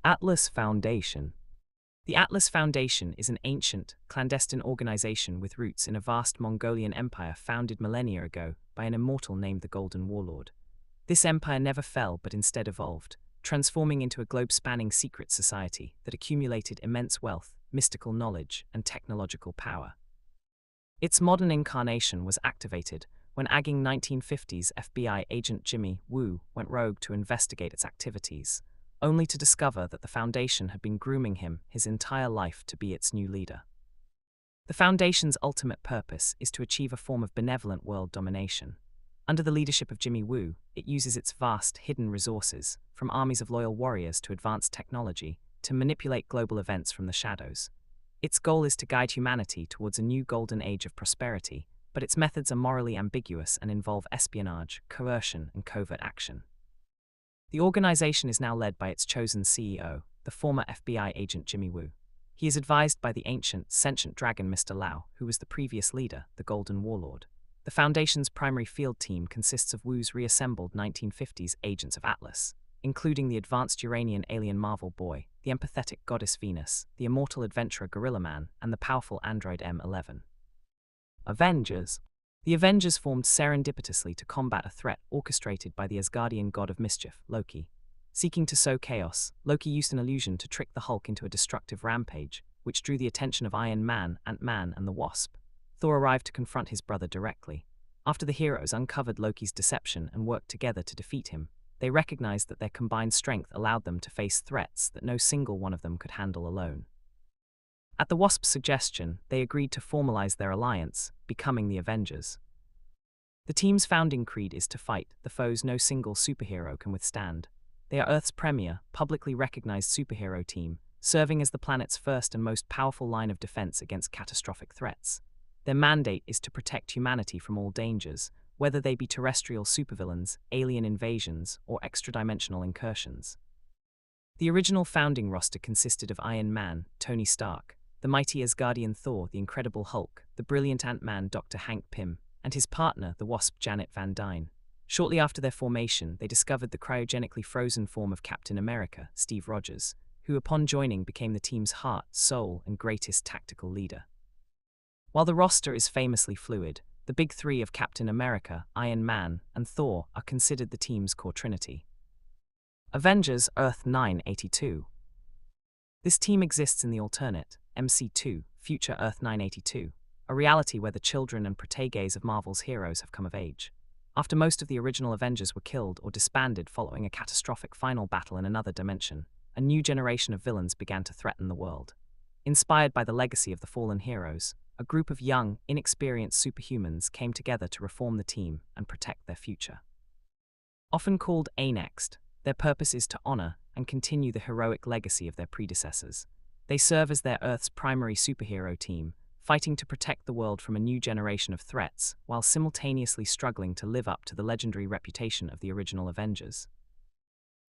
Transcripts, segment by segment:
Atlas Foundation. The Atlas Foundation is an ancient, clandestine organization with roots in a vast Mongolian empire founded millennia ago by an immortal named the Golden Warlord. This empire never fell but instead evolved, transforming into a globe-spanning secret society that accumulated immense wealth, mystical knowledge, and technological power. Its modern incarnation was activated when aging 1950s FBI agent Jimmy Woo went rogue to investigate its activities, only to discover that the Foundation had been grooming him his entire life to be its new leader. The Foundation's ultimate purpose is to achieve a form of benevolent world domination. Under the leadership of Jimmy Woo, it uses its vast, hidden resources, from armies of loyal warriors to advanced technology, to manipulate global events from the shadows. Its goal is to guide humanity towards a new golden age of prosperity, but its methods are morally ambiguous and involve espionage, coercion, and covert action. The organization is now led by its chosen CEO, the former FBI agent Jimmy Woo. He is advised by the ancient, sentient dragon Mr. Lao, who was the previous leader, the Golden Warlord. The Foundation's primary field team consists of Woo's reassembled 1950s agents of Atlas, including the advanced Uranian alien Marvel Boy, the empathetic goddess Venus, the immortal adventurer Gorilla Man, and the powerful android M11. Avengers. The Avengers formed serendipitously to combat a threat orchestrated by the Asgardian god of mischief, Loki. Seeking to sow chaos, Loki used an illusion to trick the Hulk into a destructive rampage, which drew the attention of Iron Man, Ant-Man, and the Wasp. Thor arrived to confront his brother directly. After the heroes uncovered Loki's deception and worked together to defeat him, they recognized that their combined strength allowed them to face threats that no single one of them could handle alone. At the Wasp's suggestion, they agreed to formalize their alliance, becoming the Avengers. The team's founding creed is to fight the foes no single superhero can withstand. They are Earth's premier, publicly recognized superhero team, serving as the planet's first and most powerful line of defense against catastrophic threats. Their mandate is to protect humanity from all dangers, whether they be terrestrial supervillains, alien invasions, or extra-dimensional incursions. The original founding roster consisted of Iron Man, Tony Stark, the mighty Asgardian Thor, the Incredible Hulk, the brilliant Ant-Man Dr. Hank Pym, and his partner, the Wasp Janet Van Dyne. Shortly after their formation, they discovered the cryogenically frozen form of Captain America, Steve Rogers, who upon joining became the team's heart, soul, and greatest tactical leader. While the roster is famously fluid, the big three of Captain America, Iron Man, and Thor are considered the team's core trinity. Avengers Earth 982. This team exists in the alternate, MC2, Future Earth 982, a reality where the children and proteges of Marvel's heroes have come of age. After most of the original Avengers were killed or disbanded following a catastrophic final battle in another dimension, a new generation of villains began to threaten the world. Inspired by the legacy of the fallen heroes, a group of young, inexperienced superhumans came together to reform the team and protect their future. Often called A-Next, their purpose is to honor and continue the heroic legacy of their predecessors. They serve as their Earth's primary superhero team, fighting to protect the world from a new generation of threats, while simultaneously struggling to live up to the legendary reputation of the original Avengers.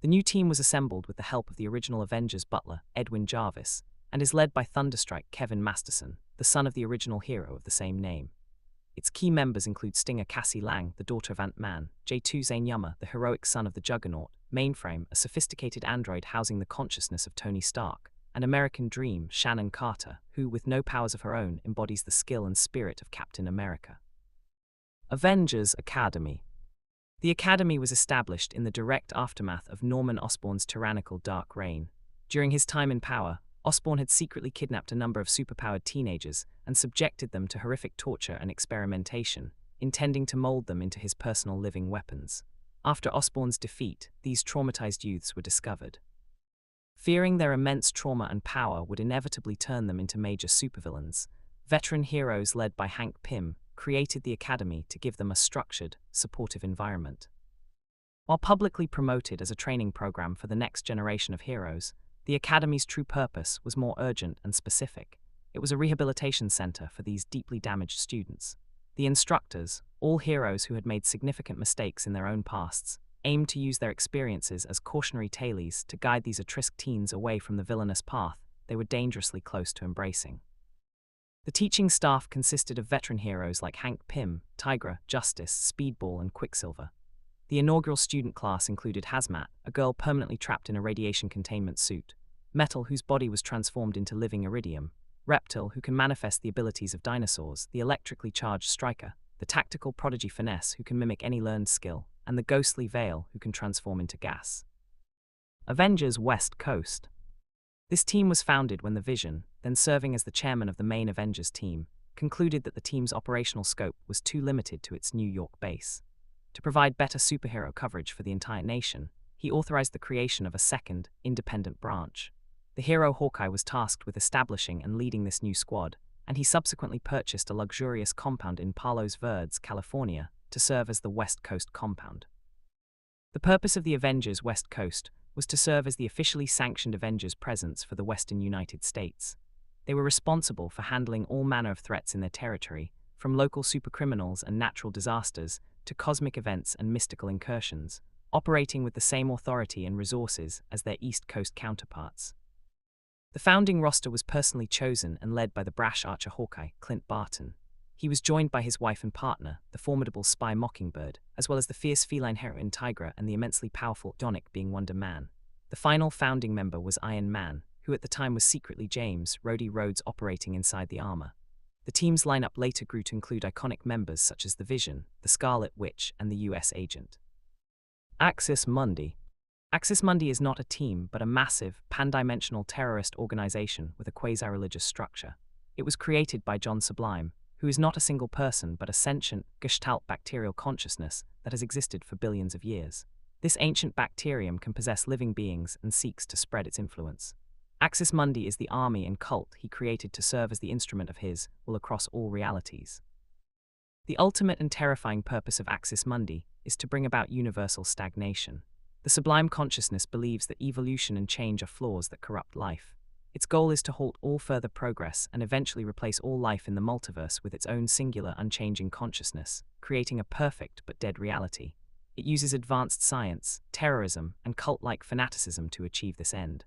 The new team was assembled with the help of the original Avengers butler, Edwin Jarvis, and is led by Thunderstrike Kevin Masterson, the son of the original hero of the same name. Its key members include Stinger Cassie Lang, the daughter of Ant-Man, J2 Zane Yama, the heroic son of the Juggernaut, Mainframe, a sophisticated android housing the consciousness of Tony Stark, and American Dream, Shannon Carter, who, with no powers of her own, embodies the skill and spirit of Captain America. Avengers Academy. The Academy was established in the direct aftermath of Norman Osborn's tyrannical Dark Reign. During his time in power, Osborn had secretly kidnapped a number of superpowered teenagers and subjected them to horrific torture and experimentation, intending to mold them into his personal living weapons. After Osborn's defeat, these traumatized youths were discovered. Fearing their immense trauma and power would inevitably turn them into major supervillains, veteran heroes led by Hank Pym created the Academy to give them a structured, supportive environment. While publicly promoted as a training program for the next generation of heroes, the Academy's true purpose was more urgent and specific. It was a rehabilitation center for these deeply damaged students. The instructors, all heroes who had made significant mistakes in their own pasts, aimed to use their experiences as cautionary tales to guide these at-risk teens away from the villainous path they were dangerously close to embracing. The teaching staff consisted of veteran heroes like Hank Pym, Tigra, Justice, Speedball, and Quicksilver. The inaugural student class included Hazmat, a girl permanently trapped in a radiation containment suit, Metal, whose body was transformed into living iridium; Reptile, who can manifest the abilities of dinosaurs; the electrically charged Striker; the tactical prodigy Finesse, who can mimic any learned skill; and the ghostly Veil, who can transform into gas. Avengers West Coast. This team was founded when the Vision, then serving as the chairman of the main Avengers team, concluded that the team's operational scope was too limited to its New York base. To provide better superhero coverage for the entire nation, he authorized the creation of a second, independent branch. The hero Hawkeye was tasked with establishing and leading this new squad, and he subsequently purchased a luxurious compound in Palos Verdes, California, to serve as the West Coast compound. The purpose of the Avengers West Coast was to serve as the officially sanctioned Avengers presence for the Western United States. They were responsible for handling all manner of threats in their territory, from local supercriminals and natural disasters to cosmic events and mystical incursions, operating with the same authority and resources as their East Coast counterparts. The founding roster was personally chosen and led by the brash archer Hawkeye, Clint Barton. He was joined by his wife and partner, the formidable spy Mockingbird, as well as the fierce feline heroine Tigra and the immensely powerful Donick being Wonder Man. The final founding member was Iron Man, who at the time was secretly James Rhodey Rhodes operating inside the armor. The team's lineup later grew to include iconic members such as the Vision, the Scarlet Witch, and the U.S. Agent. Axis Mundi. Axis Mundi is not a team but a massive, pan-dimensional terrorist organization with a quasi-religious structure. It was created by John Sublime, who is not a single person but a sentient, gestalt bacterial consciousness that has existed for billions of years. This ancient bacterium can possess living beings and seeks to spread its influence. Axis Mundi is the army and cult he created to serve as the instrument of his will across all realities. The ultimate and terrifying purpose of Axis Mundi is to bring about universal stagnation. The sublime consciousness believes that evolution and change are flaws that corrupt life. Its goal is to halt all further progress and eventually replace all life in the multiverse with its own singular, unchanging consciousness, creating a perfect but dead reality. It uses advanced science, terrorism, and cult-like fanaticism to achieve this end.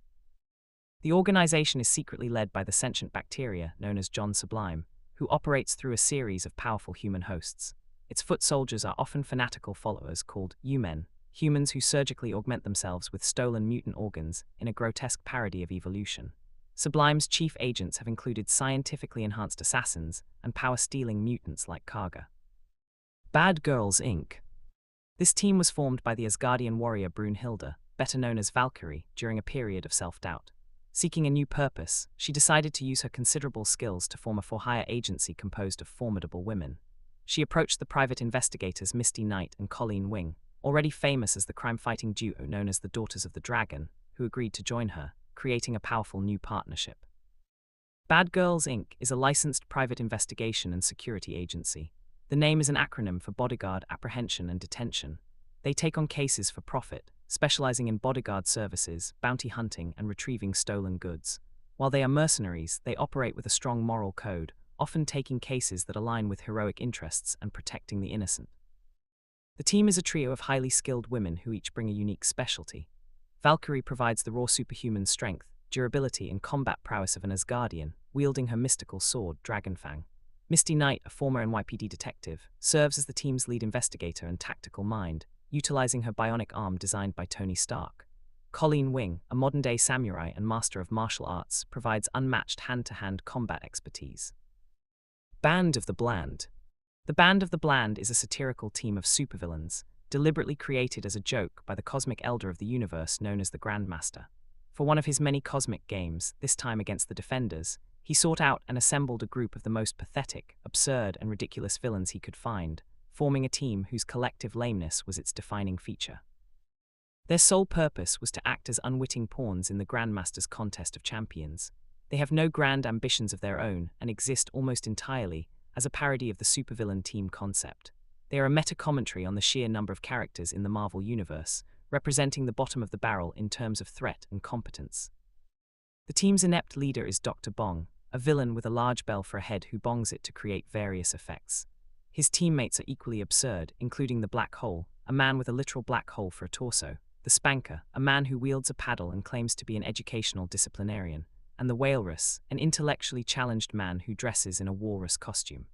The organization is secretly led by the sentient bacteria known as John Sublime, who operates through a series of powerful human hosts. Its foot soldiers are often fanatical followers called U-Men, humans who surgically augment themselves with stolen mutant organs in a grotesque parody of evolution. Sublime's chief agents have included scientifically enhanced assassins and power-stealing mutants like Karga. B.A.D Girls, Inc. This team was formed by the Asgardian warrior Brunhilde, better known as Valkyrie, during a period of self-doubt. Seeking a new purpose, she decided to use her considerable skills to form a for-hire agency composed of formidable women. She approached the private investigators Misty Knight and Colleen Wing, already famous as the crime-fighting duo known as the Daughters of the Dragon, who agreed to join her, creating a powerful new partnership. B.A.D Girls, Inc. is a licensed private investigation and security agency. The name is an acronym for Bodyguard, Apprehension, and Detention. They take on cases for profit, specializing in bodyguard services, bounty hunting, and retrieving stolen goods. While they are mercenaries, they operate with a strong moral code, often taking cases that align with heroic interests and protecting the innocent. The team is a trio of highly skilled women who each bring a unique specialty. Valkyrie provides the raw superhuman strength, durability, and combat prowess of an Asgardian, wielding her mystical sword, Dragonfang. Misty Knight, a former NYPD detective, serves as the team's lead investigator and tactical mind, utilizing her bionic arm designed by Tony Stark. Colleen Wing, a modern-day samurai and master of martial arts, provides unmatched hand-to-hand combat expertise. Band of the Bland. The Band of the Bland is a satirical team of supervillains, deliberately created as a joke by the cosmic elder of the universe known as the Grandmaster. For one of his many cosmic games, this time against the Defenders, he sought out and assembled a group of the most pathetic, absurd, and ridiculous villains he could find, forming a team whose collective lameness was its defining feature. Their sole purpose was to act as unwitting pawns in the Grandmaster's contest of champions. They have no grand ambitions of their own and exist almost entirely as a parody of the supervillain team concept. They are a meta-commentary on the sheer number of characters in the Marvel Universe, representing the bottom of the barrel in terms of threat and competence. The team's inept leader is Dr. Bong, a villain with a large bell for a head who bongs it to create various effects. His teammates are equally absurd, including the Black Hole, a man with a literal black hole for a torso, the Spanker, a man who wields a paddle and claims to be an educational disciplinarian, and the Walrus, an intellectually challenged man who dresses in a walrus costume.